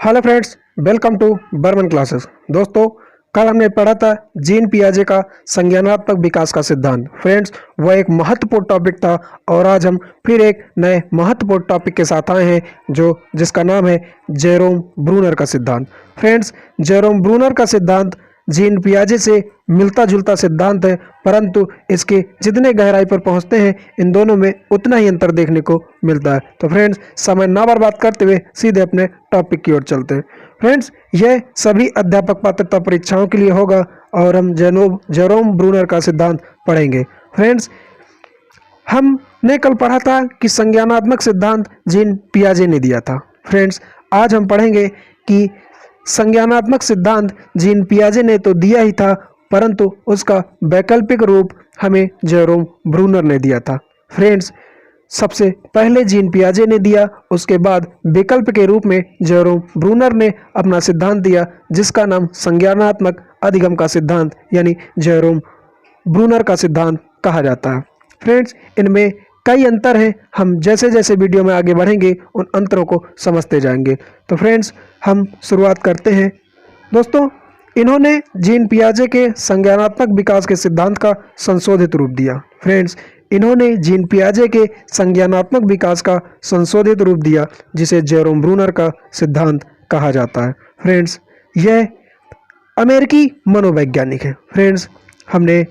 Hello friends, welcome to Burman classes. दोस्तों, कल हमने पढ़ा था जीन पियाजे का संज्ञानात्मक विकास का सिद्धांत। फ्रेंड्स, वह एक महत्वपूर्ण टॉपिक था और आज हम फिर एक नए महत्वपूर्ण टॉपिक के साथ आए हैं जिसका नाम है जेरोम ब्रूनर का सिद्धांत। फ्रेंड्स, जेरोम ब्रूनर का सिद्धांत जीन पियाजे से मिलता जुलता सिद्धांत है, परंतु इसके जितने गहराई पर पहुंचते हैं इन दोनों में उतना ही अंतर देखने को मिलता है। तो फ्रेंड्स, समय ना बर्बाद करते हुए सीधे अपने टॉपिक की ओर चलते हैं। फ्रेंड्स, यह सभी अध्यापक पात्रता परीक्षाओं के लिए होगा और हम जेरोम ब्रूनर का सिद्धांत पढ़ेंगे। फ्रेंड्स, हमने कल पढ़ा था कि संज्ञानात्मक सिद्धांत जीन पियाजे ने दिया था। फ्रेंड्स, आज हम पढ़ेंगे कि संज्ञानात्मक सिद्धांत जीन पियाजे ने तो दिया ही था, परंतु उसका वैकल्पिक रूप हमें जेरोम ब्रूनर ने दिया था। फ्रेंड्स, सबसे पहले जीन पियाजे ने दिया, उसके बाद विकल्प के रूप में जेरोम ब्रूनर ने अपना सिद्धांत दिया, जिसका नाम संज्ञानात्मक अधिगम का सिद्धांत यानी जेरोम ब्रूनर का सिद्धांत कहा जाता है। फ्रेंड्स, इनमें कई अंतर हैं। हम जैसे जैसे वीडियो में आगे बढ़ेंगे उन अंतरों को समझते जाएंगे। तो फ्रेंड्स, हम शुरुआत करते हैं। दोस्तों, इन्होंने जीन पियाजे के संज्ञानात्मक विकास के सिद्धांत का संशोधित रूप दिया। फ्रेंड्स, इन्होंने जीन पियाजे के संज्ञानात्मक विकास का संशोधित रूप दिया, जिसे जेरोम ब्रूनर का सिद्धांत कहा जाता है। फ्रेंड्स, यह अमेरिकी मनोवैज्ञानिक है। फ्रेंड्स, हमने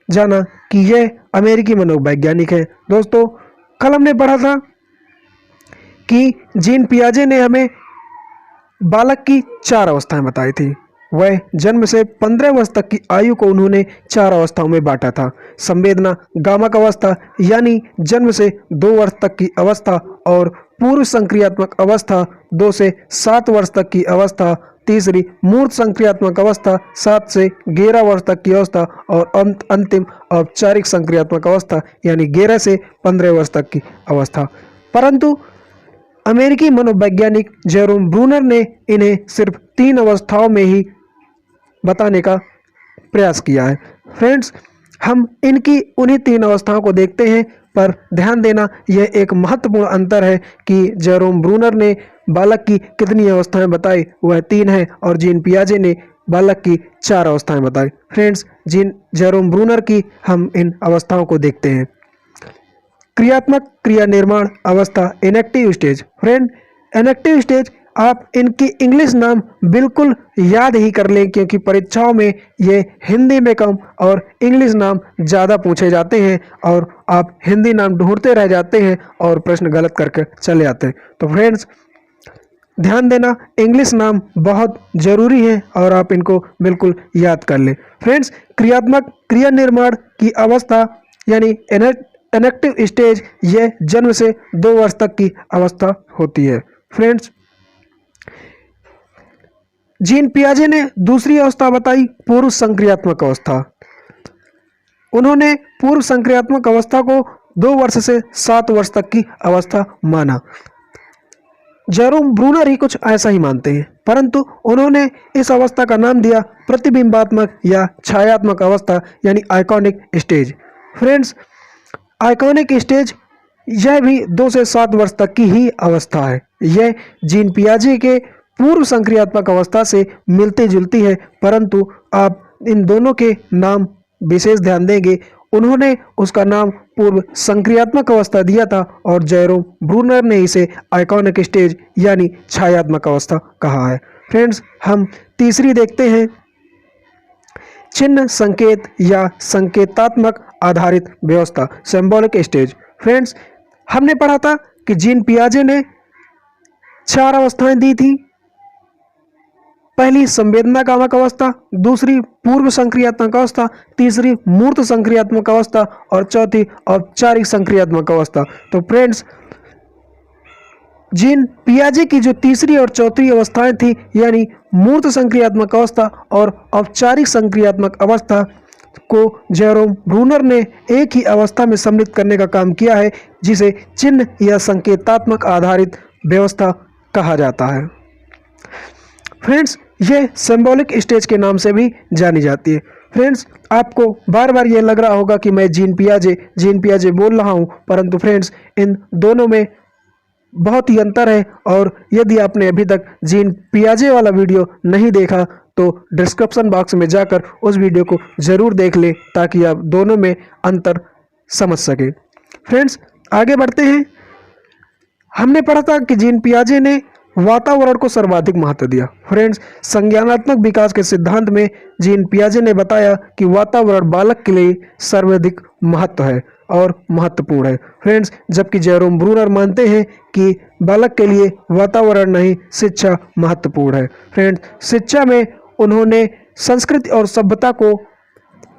जाना कि यह अमेरिकी मनोवैज्ञानिक है। दोस्तों, कल हमने पढ़ा था कि जीन पियाजे ने हमें बालक की 4 अवस्थाएं बताई थी। वह जन्म से 15 वर्ष तक की आयु को उन्होंने 4 अवस्थाओं में बांटा था। संवेदना गामक अवस्था यानी जन्म से 2 वर्ष तक की अवस्था, और पूर्व संक्रियात्मक अवस्था 2 से 7 वर्ष तक की अवस्था, तीसरी मूर्त संक्रियात्मक अवस्था 7 से 11 वर्ष तक की अवस्था, और अंतिम औपचारिक संक्रियात्मक अवस्था यानी 11 से 15 वर्ष तक की अवस्था। परंतु अमेरिकी मनोवैज्ञानिक जेरोम ब्रूनर ने इन्हें सिर्फ 3 अवस्थाओं में ही बताने का प्रयास किया है। फ्रेंड्स, हम इनकी उन्हीं 3 अवस्थाओं को देखते हैं, पर ध्यान देना यह एक महत्वपूर्ण अंतर है कि जेरोम ब्रूनर ने बालक की कितनी अवस्थाएं बताई, वह 3 है, और जीन पियाजे ने बालक की 4 अवस्थाएं बताई। फ्रेंड्स, जेरोम ब्रूनर की हम इन अवस्थाओं को देखते हैं। क्रियात्मक क्रिया निर्माण अवस्था, inactive stage. Friend, inactive stage आप इनकी इंग्लिश नाम बिल्कुल याद ही कर लें, क्योंकि परीक्षाओं में ये हिंदी में कम और इंग्लिश नाम ज़्यादा पूछे जाते हैं और आप हिंदी नाम ढूंढते रह जाते हैं और प्रश्न गलत करके चले आते हैं। तो फ्रेंड्स, ध्यान देना, इंग्लिश नाम बहुत ज़रूरी है और आप इनको बिल्कुल याद कर लें। फ्रेंड्स, क्रियात्मक क्रिया निर्माण की अवस्था यानी इनेक्टिव स्टेज, यह जन्म से 2 वर्ष तक की अवस्था होती है। फ्रेंड्स, जीन पियाजे ने दूसरी अवस्था बताई पूर्व संक्रियात्मक अवस्था। उन्होंने पूर्व संक्रियात्मक अवस्था को 2 वर्ष से 7 वर्ष तक की अवस्था माना। जेरोम ब्रूनर ही कुछ ऐसा ही मानते हैं, परंतु उन्होंने इस अवस्था का नाम दिया प्रतिबिंबात्मक या छायात्मक अवस्था यानी iconic stage. Friends, iconic stage यह भी 2 से 7 वर्ष तक की ही अवस्था है। यह जीन पियाजे के पूर्व संक्रियात्मक अवस्था से मिलती जुलती है, परंतु आप इन दोनों के नाम विशेष ध्यान देंगे। उन्होंने उसका नाम पूर्व संक्रियात्मक अवस्था दिया था और जेरोम ब्रूनर ने इसे आइकॉनिक स्टेज यानी छायात्मक अवस्था कहा है। फ्रेंड्स, हम तीसरी देखते हैं, चिन्ह संकेत या संकेतात्मक आधारित व्यवस्था, सिंबॉलिक स्टेज। फ्रेंड्स, हमने पढ़ा था कि जीन पियाजे ने 4 अवस्थाएं दी थी। पहली संवेदना कामक अवस्था, दूसरी पूर्व संक्रियात्मक अवस्था, तीसरी मूर्त संक्रियात्मक अवस्था और चौथी औपचारिक संक्रियात्मक अवस्था। तो फ्रेंड्स, जीन पियाजे की जो तीसरी और चौथी अवस्थाएं थी यानी मूर्त संक्रियात्मक अवस्था और औपचारिक संक्रियात्मक अवस्था को जेरोम ब्रूनर ने एक ही अवस्था में सम्मिलित करने का काम किया है, जिसे चिन्ह या संकेतात्मक आधारित व्यवस्था कहा जाता है। फ्रेंड्स, यह सिंबॉलिक स्टेज के नाम से भी जानी जाती है। फ्रेंड्स, आपको बार बार ये लग रहा होगा कि मैं जीन पियाजे बोल रहा हूँ, परंतु फ्रेंड्स, इन दोनों में बहुत ही अंतर है। और यदि आपने अभी तक जीन पियाजे वाला वीडियो नहीं देखा तो डिस्क्रिप्शन बॉक्स में जाकर उस वीडियो को ज़रूर देख लें ताकि आप दोनों में अंतर समझ सके। फ्रेंड्स, आगे बढ़ते हैं। हमने पढ़ा था कि जीन पियाजे ने वातावरण को सर्वाधिक महत्व दिया। फ्रेंड्स, संज्ञानात्मक विकास के सिद्धांत में जीन पियाजे ने बताया कि वातावरण बालक के लिए सर्वाधिक महत्व है और महत्वपूर्ण है। फ्रेंड्स, जबकि जेरोम ब्रूनर मानते हैं कि बालक के लिए वातावरण नहीं शिक्षा महत्वपूर्ण है। फ्रेंड्स, शिक्षा में उन्होंने संस्कृति और सभ्यता को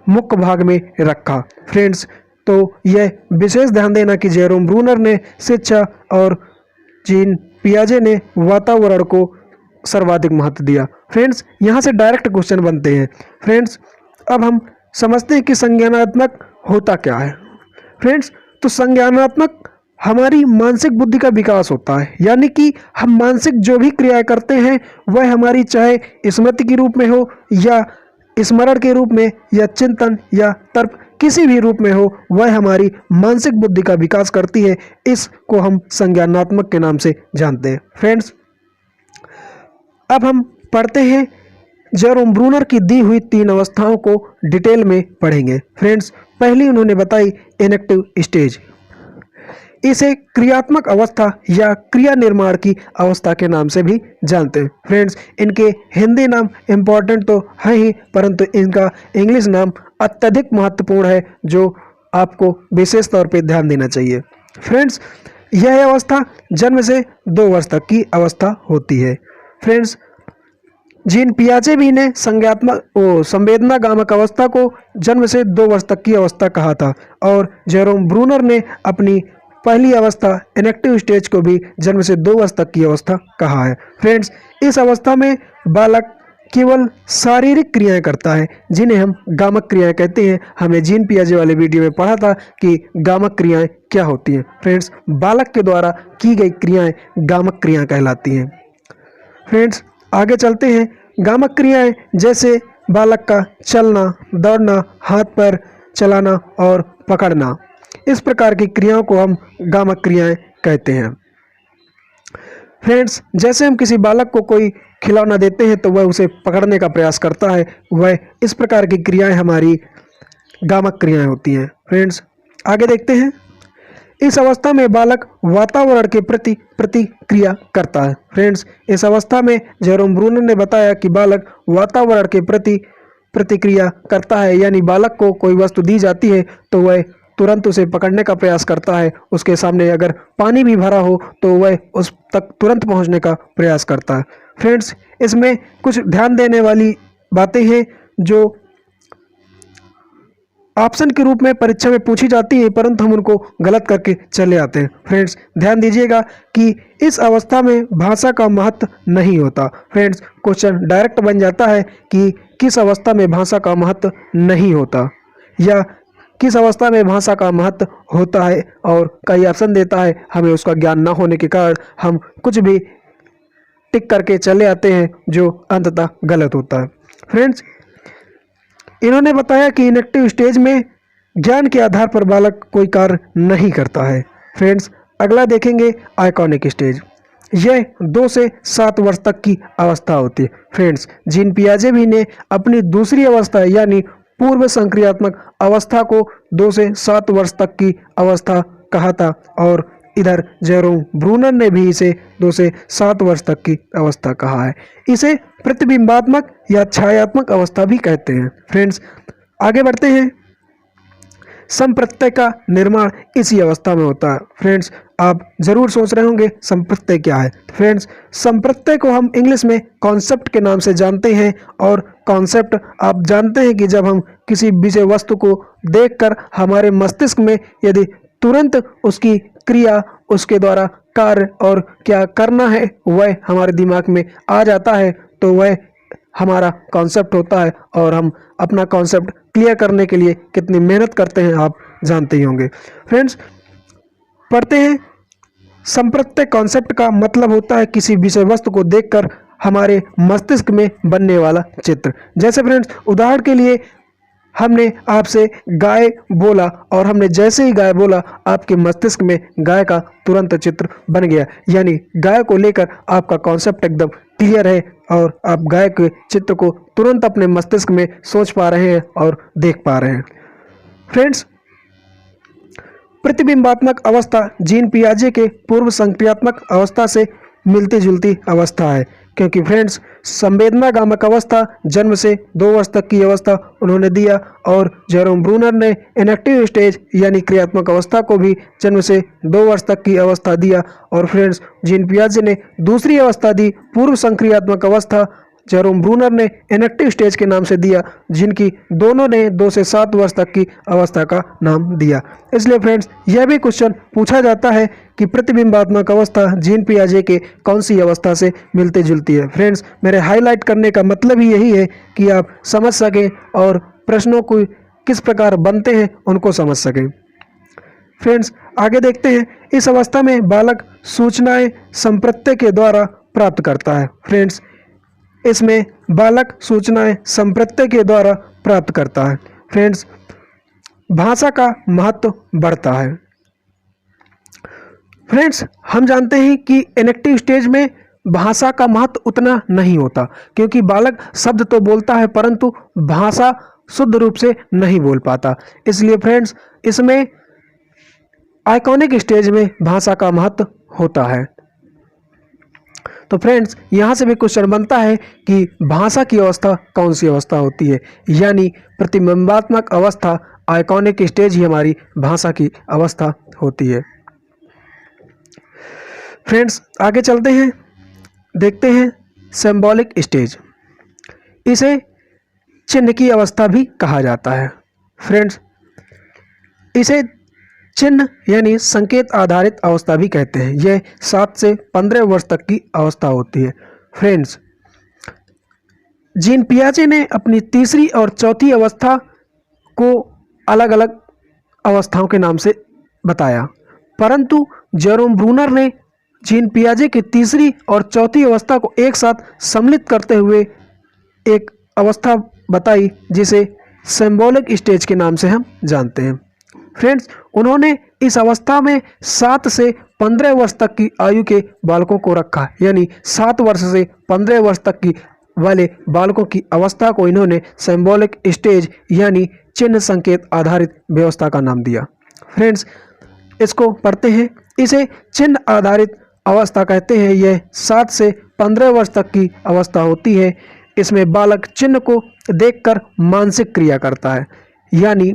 मुख्य भाग में रखा। फ्रेंड्स, तो यह विशेष ध्यान देना कि जेरोम ब्रूनर ने शिक्षा और जीन पियाजे ने वातावरण को सर्वाधिक महत्व दिया। फ्रेंड्स, यहाँ से डायरेक्ट क्वेश्चन बनते हैं। फ्रेंड्स, अब हम समझते हैं कि संज्ञानात्मक होता क्या है। फ्रेंड्स, तो संज्ञानात्मक हमारी मानसिक बुद्धि का विकास होता है, यानी कि हम मानसिक जो भी क्रियाएं करते हैं वह हमारी चाहे स्मृति के रूप में हो या स्मरण के रूप में या चिंतन या तर्क किसी भी रूप में हो, वह हमारी मानसिक बुद्धि का विकास करती है। इसको हम संज्ञानात्मक के नाम से जानते हैं। फ्रेंड्स, अब हम पढ़ते हैं जेरोम ब्रूनर की दी हुई 3 अवस्थाओं को डिटेल में पढ़ेंगे। फ्रेंड्स, पहली उन्होंने बताई इनेक्टिव स्टेज। इसे क्रियात्मक अवस्था या क्रिया निर्माण की अवस्था के नाम से भी जानते हैं। फ्रेंड्स, इनके हिंदी नाम इम्पॉर्टेंट तो है ही, परंतु इनका इंग्लिश नाम अत्यधिक महत्वपूर्ण है जो आपको विशेष तौर पे ध्यान देना चाहिए। फ्रेंड्स, यह अवस्था जन्म से 2 वर्ष तक की अवस्था होती है। फ्रेंड्स, जीन पियाजे भी ने संवेदनागामक अवस्था को जन्म से 2 वर्ष तक की अवस्था कहा था और जेरोम ब्रूनर ने अपनी पहली अवस्था इनेक्टिव स्टेज को भी जन्म से 2 वर्ष तक की अवस्था कहा है। फ्रेंड्स, इस अवस्था में बालक केवल शारीरिक क्रियाएं करता है जिन्हें हम गामक क्रियाएं कहते हैं। हमने जीन पियाजे वाले वीडियो में पढ़ा था कि गामक क्रियाएं क्या होती हैं। फ्रेंड्स, बालक के द्वारा की गई क्रियाएं गामक क्रियाएं कहलाती हैं। फ्रेंड्स, आगे चलते हैं। गामक क्रियाएं जैसे बालक का चलना, दौड़ना, हाथ पैर चलाना और पकड़ना, इस प्रकार की क्रियाओं को हम गामक क्रियाएं कहते हैं। फ्रेंड्स, जैसे हम किसी बालक को कोई खिलौना देते हैं तो वह उसे पकड़ने का प्रयास करता है, वह इस प्रकार की क्रियाएं हमारी गामक क्रियाएं होती हैं। फ्रेंड्स, आगे देखते हैं। इस अवस्था में बालक वातावरण के प्रति प्रतिक्रिया करता है। फ्रेंड्स, इस अवस्था में जेरोम ब्रूनर ने बताया कि बालक वातावरण के प्रति प्रतिक्रिया करता है, यानी बालक को कोई वस्तु दी जाती है तो वह तुरंत उसे पकड़ने का प्रयास करता है। उसके सामने अगर पानी भी भरा हो तो वह उस तक तुरंत पहुंचने का प्रयास करता है। फ्रेंड्स, इसमें कुछ ध्यान देने वाली बातें हैं जो ऑप्शन के रूप में परीक्षा में पूछी जाती है, परंतु हम उनको गलत करके चले आते हैं। फ्रेंड्स, ध्यान दीजिएगा कि इस अवस्था में भाषा का महत्व नहीं होता। फ्रेंड्स, क्वेश्चन डायरेक्ट बन जाता है कि किस अवस्था में भाषा का महत्व नहीं होता या किस अवस्था में भाषा का महत्व होता है, और कई ऑप्शन देता है। हमें उसका ज्ञान न होने के कारण हम कुछ भी टिक करके चले आते हैं जो अंततः गलत होता है। फ्रेंड्स, इन्होंने बताया कि इनेक्टिव स्टेज में ज्ञान के आधार पर बालक कोई कार्य नहीं करता है। फ्रेंड्स, अगला देखेंगे आइकॉनिक स्टेज। यह 2 से 7 वर्ष तक की अवस्था होती है। फ्रेंड्स, जीन पियाजे भी ने अपनी दूसरी अवस्था यानी पूर्व संक्रियात्मक अवस्था को 2 से 7 वर्ष तक की अवस्था कहा था और इधर जेरोम ब्रूनर ने भी इसे 2 से 7 वर्ष तक की अवस्था कहा है। इसे प्रतिबिंबात्मक या छायात्मक अवस्था भी कहते हैं। फ्रेंड्स, आगे बढ़ते हैं। संप्रत्यय का निर्माण इसी अवस्था में होता है। फ्रेंड्स, आप जरूर सोच रहे होंगे संप्रत्यय क्या है। फ्रेंड्स, संप्रत्यय को हम इंग्लिश में कॉन्सेप्ट के नाम से जानते हैं और कॉन्सेप्ट आप जानते हैं कि जब हम किसी विषय वस्तु को देखकर हमारे मस्तिष्क में यदि तुरंत उसकी क्रिया, उसके द्वारा कार्य और क्या करना है वह हमारे दिमाग में आ जाता है तो वह हमारा कॉन्सेप्ट होता है और हम अपना कॉन्सेप्ट क्लियर करने के लिए कितनी मेहनत करते हैं आप जानते ही होंगे। फ्रेंड्स, पढ़ते हैं। संप्रत्यय कॉन्सेप्ट का मतलब होता है किसी विषय वस्तु को देखकर हमारे मस्तिष्क में बनने वाला चित्र। जैसे फ्रेंड्स, उदाहरण के लिए हमने आपसे गाय बोला और हमने जैसे ही गाय बोला आपके मस्तिष्क में गाय का तुरंत चित्र बन गया, यानी गाय को लेकर आपका कॉन्सेप्ट एकदम क्लियर है और आप गाय के चित्र को तुरंत अपने मस्तिष्क में सोच पा रहे हैं और देख पा रहे हैं। फ्रेंड्स, प्रतिबिंबात्मक अवस्था जीन पियाजे के पूर्व संक्रियात्मक अवस्था से मिलती जुलती अवस्था है, क्योंकि फ्रेंड्स संवेदनागामक अवस्था जन्म से 2 वर्ष तक की अवस्था उन्होंने दिया और जेरोम ब्रूनर ने इनएक्टिव स्टेज यानी क्रियात्मक अवस्था को भी जन्म से 2 वर्ष तक की अवस्था दिया। और फ्रेंड्स जीन पियाजे ने दूसरी अवस्था दी पूर्व संक्रियात्मक अवस्था, जेरोम ब्रूनर ने इनएक्टिव स्टेज के नाम से दिया, जिनकी दोनों ने 2 से 7 वर्ष तक की अवस्था का नाम दिया। इसलिए फ्रेंड्स यह भी क्वेश्चन पूछा जाता है कि प्रतिबिंबात्मक अवस्था जीन पियाजे के कौन सी अवस्था से मिलती जुलती है। फ्रेंड्स, मेरे हाईलाइट करने का मतलब ही यही है कि आप समझ सकें और प्रश्नों को किस प्रकार बनते हैं उनको समझ सकें। फ्रेंड्स, आगे देखते हैं। इस अवस्था में बालक सूचनाएं संप्रत्यय के द्वारा प्राप्त करता है। फ्रेंड्स, इसमें बालक सूचनाएं संप्रत्यय के द्वारा प्राप्त करता है। फ्रेंड्स, भाषा का महत्व बढ़ता है। फ्रेंड्स, हम जानते हैं कि इनएक्टिव स्टेज में भाषा का महत्व उतना नहीं होता, क्योंकि बालक शब्द तो बोलता है परंतु भाषा शुद्ध रूप से नहीं बोल पाता। इसलिए फ्रेंड्स इसमें आइकॉनिक स्टेज में भाषा का महत्व होता है। तो फ्रेंड्स यहाँ से भी क्वेश्चन बनता है कि भाषा की अवस्था कौन सी अवस्था होती है, यानी प्रतिबिंबात्मक अवस्था आइकॉनिक स्टेज ही हमारी भाषा की अवस्था होती है। फ्रेंड्स, आगे चलते हैं, देखते हैं सिंबॉलिक स्टेज। इसे चिन्ह की अवस्था भी कहा जाता है। फ्रेंड्स, इसे चिन्ह यानी संकेत आधारित अवस्था भी कहते हैं। यह 7 से 15 वर्ष तक की अवस्था होती है। फ्रेंड्स, जीन पियाजे ने अपनी तीसरी और चौथी अवस्था को अलग अलग अवस्थाओं के नाम से बताया, परंतु जेरोम ब्रूनर ने जीन पियाजे की तीसरी और चौथी अवस्था को एक साथ सम्मिलित करते हुए एक अवस्था बताई, जिसे सिंबॉलिक स्टेज के नाम से हम जानते हैं। फ्रेंड्स, उन्होंने इस अवस्था में 7 से 15 वर्ष तक की आयु के बालकों को रखा, यानी 7 वर्ष से 15 वर्ष तक की वाले बालकों की अवस्था को इन्होंने सिंबॉलिक स्टेज यानी चिन्ह संकेत आधारित व्यवस्था का नाम दिया। फ्रेंड्स, इसको पढ़ते हैं। इसे चिन्ह आधारित अवस्था कहते हैं। यह 7 से 15 वर्ष तक की अवस्था होती है। इसमें बालक चिन्ह को देखकर मानसिक क्रिया करता है, यानी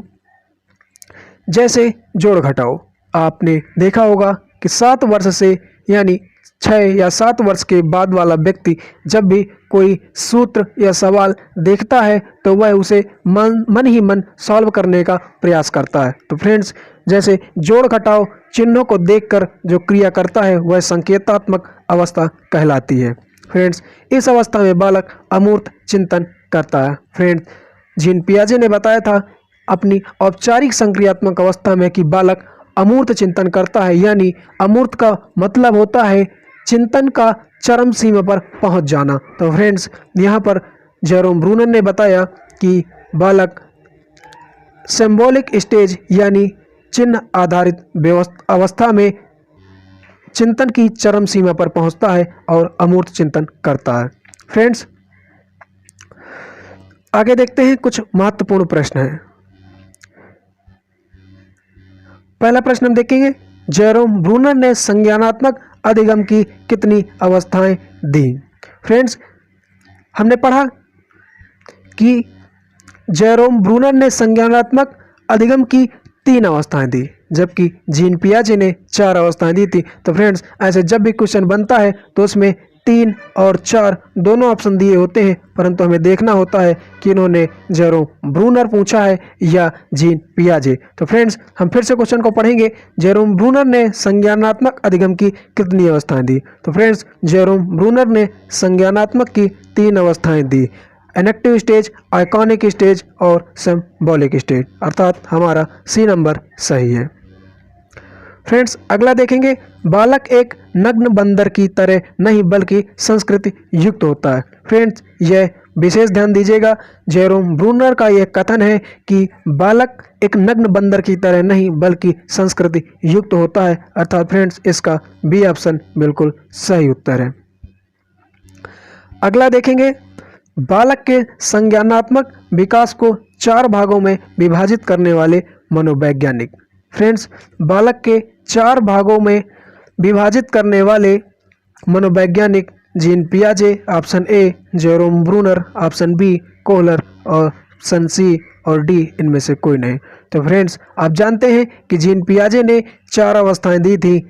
जैसे जोड़ घटाओ। आपने देखा होगा कि 7 वर्ष से यानी 6 या 7 वर्ष के बाद वाला व्यक्ति जब भी कोई सूत्र या सवाल देखता है तो वह उसे मन ही मन सॉल्व करने का प्रयास करता है। तो फ्रेंड्स, जैसे जोड़ घटाओ चिन्हों को देखकर जो क्रिया करता है वह संकेतात्मक अवस्था कहलाती है। फ्रेंड्स, इस अवस्था में बालक अमूर्त चिंतन करता है। फ्रेंड्स, जीन पियाजे ने बताया था अपनी औपचारिक संक्रियात्मक अवस्था में कि बालक अमूर्त चिंतन करता है, यानी अमूर्त का मतलब होता है चिंतन का चरम सीमा पर पहुंच जाना। तो फ्रेंड्स, यहाँ पर जेरोम ब्रूनर ने बताया कि बालक सिंबॉलिक स्टेज यानी चिन्ह आधारित अवस्था में चिंतन की चरम सीमा पर पहुंचता है और अमूर्त चिंतन करता है। फ्रेंड्स, आगे देखते हैं, कुछ महत्वपूर्ण प्रश्न हैं। पहला प्रश्न हम देखेंगे, जेरोम ब्रूनर ने संज्ञानात्मक अधिगम की कितनी अवस्थाएं दी। फ्रेंड्स, हमने पढ़ा कि जेरोम ब्रूनर ने संज्ञानात्मक अधिगम की 3 अवस्थाएं दी, जबकि जीन पियाजे ने 4 अवस्थाएं दी थी। तो फ्रेंड्स, ऐसे जब भी क्वेश्चन बनता है तो उसमें 3 और 4 दोनों ऑप्शन दिए होते हैं, परंतु हमें देखना होता है कि इन्होंने जेरोम ब्रूनर पूछा है या जीन पियाजे। तो फ्रेंड्स, हम फिर से क्वेश्चन को पढ़ेंगे। जेरोम ब्रूनर ने संज्ञानात्मक अधिगम की कितनी अवस्थाएं दी। तो फ्रेंड्स, जेरोम ब्रूनर ने संज्ञानात्मक की 3 अवस्थाएं दी, इनएक्टिव स्टेज, आइकॉनिक स्टेज और सिंबॉलिक स्टेज, अर्थात हमारा सी नंबर सही है। फ्रेंड्स अगला देखेंगे, बालक एक नग्न बंदर की तरह नहीं बल्कि संस्कृति युक्त होता है। फ्रेंड्स यह विशेष ध्यान दीजिएगा, जेरोम ब्रूनर का यह कथन है कि बालक एक नग्न बंदर की तरह नहीं बल्कि संस्कृति युक्त होता है, अर्थात फ्रेंड्स इसका बी ऑप्शन बिल्कुल सही उत्तर है। अगला देखेंगे, बालक के संज्ञानात्मक विकास को 4 भागों में विभाजित करने वाले मनोवैज्ञानिक। फ्रेंड्स बालक के 4 भागों में विभाजित करने वाले मनोवैज्ञानिक जीन पियाजे option A, Jerome Bruner option B, Kohler और ऑप्शन सी और डी इनमें से कोई नहीं। तो फ्रेंड्स आप जानते हैं कि जीन पियाजे ने 4 अवस्थाएं दी थी,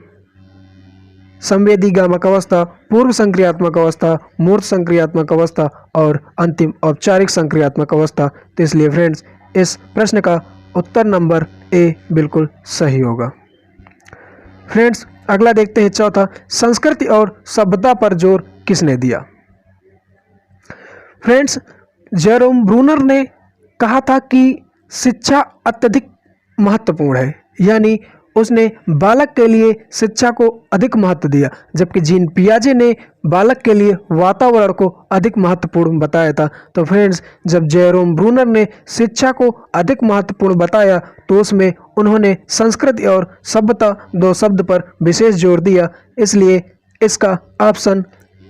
संवेदीगामक अवस्था, पूर्व संक्रियात्मक अवस्था, मूर्त संक्रियात्मक अवस्था और अंतिम औपचारिक संक्रियात्मक अवस्था। तो इसलिए फ्रेंड्स इस प्रश्न का उत्तर नंबर ए बिल्कुल सही होगा। फ्रेंड्स अगला देखते हैं चौथा, संस्कृति और सभ्यता पर जोर किसने दिया। फ्रेंड्स जेरोम ब्रूनर ने कहा था कि शिक्षा अत्यधिक महत्वपूर्ण है, यानी उसने बालक के लिए शिक्षा को अधिक महत्व दिया, जबकि जीन पियाजे ने बालक के लिए वातावरण को अधिक महत्वपूर्ण बताया था। तो फ्रेंड्स जब जेरोम ब्रूनर ने शिक्षा को अधिक महत्वपूर्ण बताया तो उसमें उन्होंने संस्कृति और सभ्यता 2 शब्द पर विशेष जोर दिया, इसलिए इसका ऑप्शन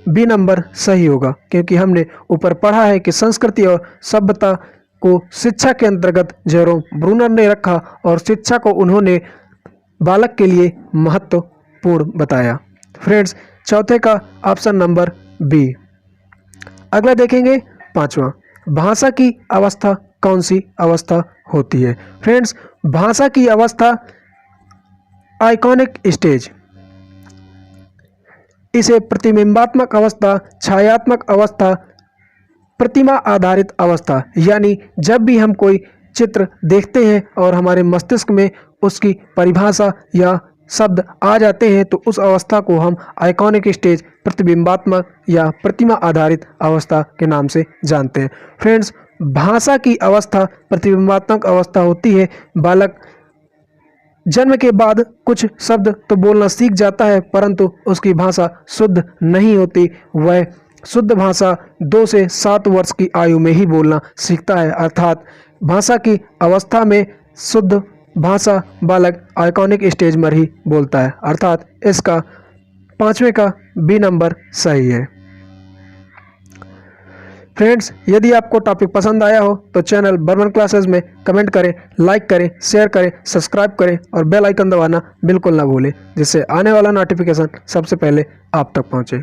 बी नंबर सही होगा, क्योंकि हमने ऊपर पढ़ा है कि संस्कृति और सभ्यता को शिक्षा के अंतर्गत जेरोम ब्रूनर ने रखा और शिक्षा को उन्होंने बालक के लिए महत्वपूर्ण बताया। फ्रेंड्स चौथे का ऑप्शन नंबर बी। अगला देखेंगे 5वां, भाषा की अवस्था कौन सी अवस्था होती है। फ्रेंड्स भाषा की अवस्था आइकॉनिक स्टेज, इसे प्रतिबिंबात्मक अवस्था, छायात्मक अवस्था, प्रतिमा आधारित अवस्था, यानी जब भी हम कोई चित्र देखते हैं और हमारे मस्तिष्क में उसकी परिभाषा या शब्द आ जाते हैं तो उस अवस्था को हम आइकॉनिक स्टेज, प्रतिबिंबात्मक या प्रतिमा आधारित अवस्था के नाम से जानते हैं। फ्रेंड्स भाषा की अवस्था प्रतिबिंबात्मक अवस्था होती है। बालक जन्म के बाद कुछ शब्द तो बोलना सीख जाता है, परंतु उसकी भाषा शुद्ध नहीं होती। वह शुद्ध भाषा 2 से 7 वर्ष की आयु में ही बोलना सीखता है, अर्थात भाषा की अवस्था में शुद्ध भाषा बालक आइकॉनिक स्टेज पर ही बोलता है, अर्थात इसका 5वें का बी नंबर सही है। फ्रेंड्स यदि आपको टॉपिक पसंद आया हो तो चैनल बर्मन क्लासेस में कमेंट करें, लाइक करें, शेयर करें, सब्सक्राइब करें और बेल आइकन दबाना बिल्कुल ना भूलें, जिससे आने वाला नोटिफिकेशन सबसे पहले आप तक पहुंचे।